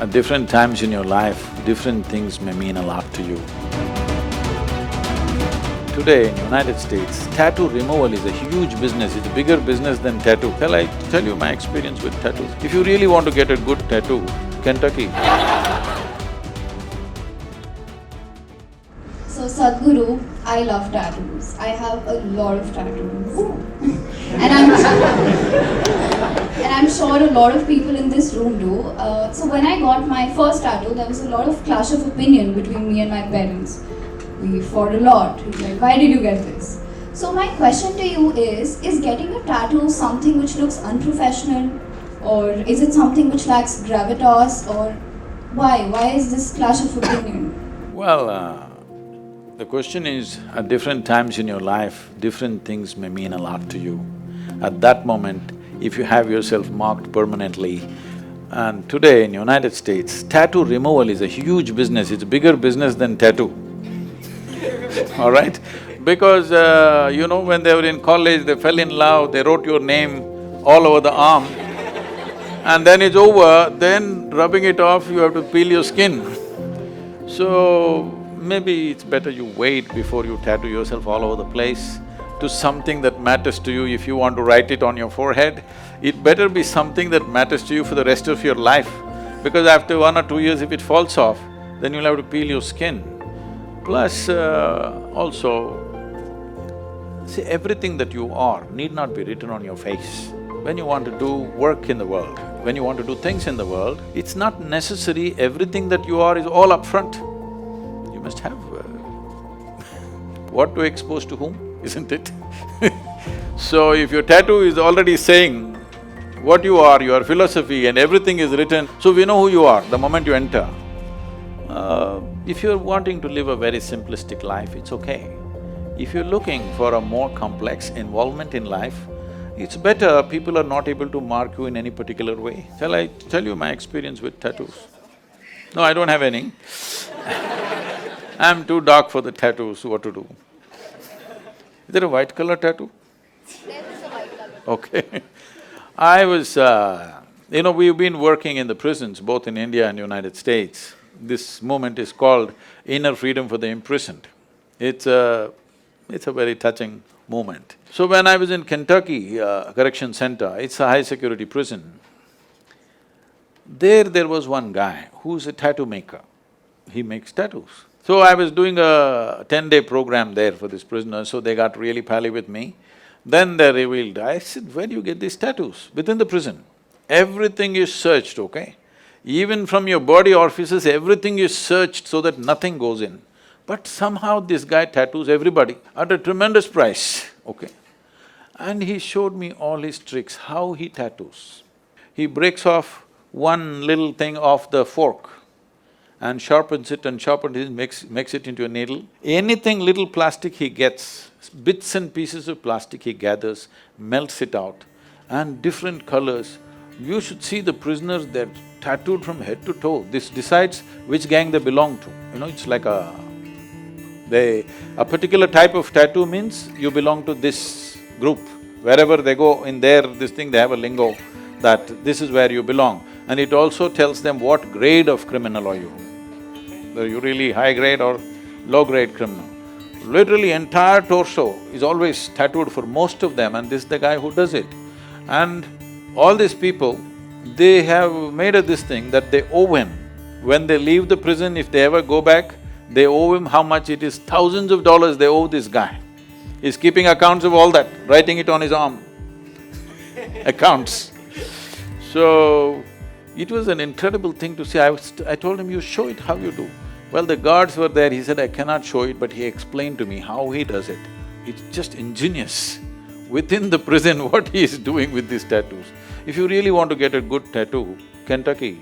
At different times in your life, different things may mean a lot to you. Today in United States, tattoo removal is a huge business, it's a bigger business than tattoo. Shall I tell you my experience with tattoos? If you really want to get a good tattoo, Kentucky. So Sadhguru, I love tattoos. I have a lot of tattoos. And I'm sure a lot of people in this room do. So when I got my first tattoo, there was a lot of clash of opinion between me and my parents. We fought a lot. He's like, why did you get this? So my question to you is getting a tattoo something which looks unprofessional? Or is it something which lacks gravitas? Or why? Why is this clash of opinion? Well, the question is, at different times in your life, different things may mean a lot to you. At that moment, if you have yourself marked permanently, and today in United States, tattoo removal is a huge business, it's a bigger business than tattoo. All right? Because when they were in college, they fell in love, they wrote your name all over the arm, and then it's over, then rubbing it off, you have to peel your skin. So, maybe it's better you wait before you tattoo yourself all over the place to something that matters to you. If you want to write it on your forehead, it better be something that matters to you for the rest of your life. Because after 1 or 2 years, if it falls off, then you'll have to peel your skin. Plus, also, see, everything that you are need not be written on your face. When you want to do work in the world, when you want to do things in the world, it's not necessary everything that you are is all up front. You must have what to expose to whom, isn't it? So if your tattoo is already saying what you are, your philosophy and everything is written, so we know who you are the moment you enter. If you're wanting to live a very simplistic life, it's okay. If you're looking for a more complex involvement in life, it's better people are not able to mark you in any particular way. Shall I tell you my experience with tattoos? No, I don't have any. I'm too dark for the tattoos, what to do? Is there a white color tattoo? There is a white color. Okay. We've been working in the prisons, both in India and United States. This movement is called Inner Freedom for the Imprisoned. It's a very touching movement. So when I was in Kentucky Correction Center, it's a high-security prison. There was one guy who's a tattoo maker. He makes tattoos. So I was doing a 10-day program there for these prisoners, so they got really pally with me. Then they revealed, I said, where do you get these tattoos? Within the prison. Everything is searched, okay? Even from your body orifices, everything is searched so that nothing goes in. But somehow this guy tattoos everybody at a tremendous price, okay? And he showed me all his tricks, how he tattoos. He breaks off one little thing off the fork and sharpens it, makes it into a needle. Anything little plastic he gets, bits and pieces of plastic he gathers, melts it out, and different colors. You should see the prisoners, they're tattooed from head to toe. This decides which gang they belong to. It's like a particular type of tattoo means you belong to this group. Wherever they go in they have a lingo that this is where you belong. And it also tells them what grade of criminal are you. Are you really high grade or low grade criminal? Literally entire torso is always tattooed for most of them, and this is the guy who does it. And all these people, they have made this thing that they owe him. When they leave the prison, if they ever go back, they owe him how much it is, thousands of dollars they owe this guy. He's keeping accounts of all that, writing it on his arm. Accounts. So, it was an incredible thing to see. I told him, you show it how you do. Well, the guards were there, he said, I cannot show it, but he explained to me how he does it. It's just ingenious. Within the prison, what he is doing with these tattoos. If you really want to get a good tattoo, Kentucky,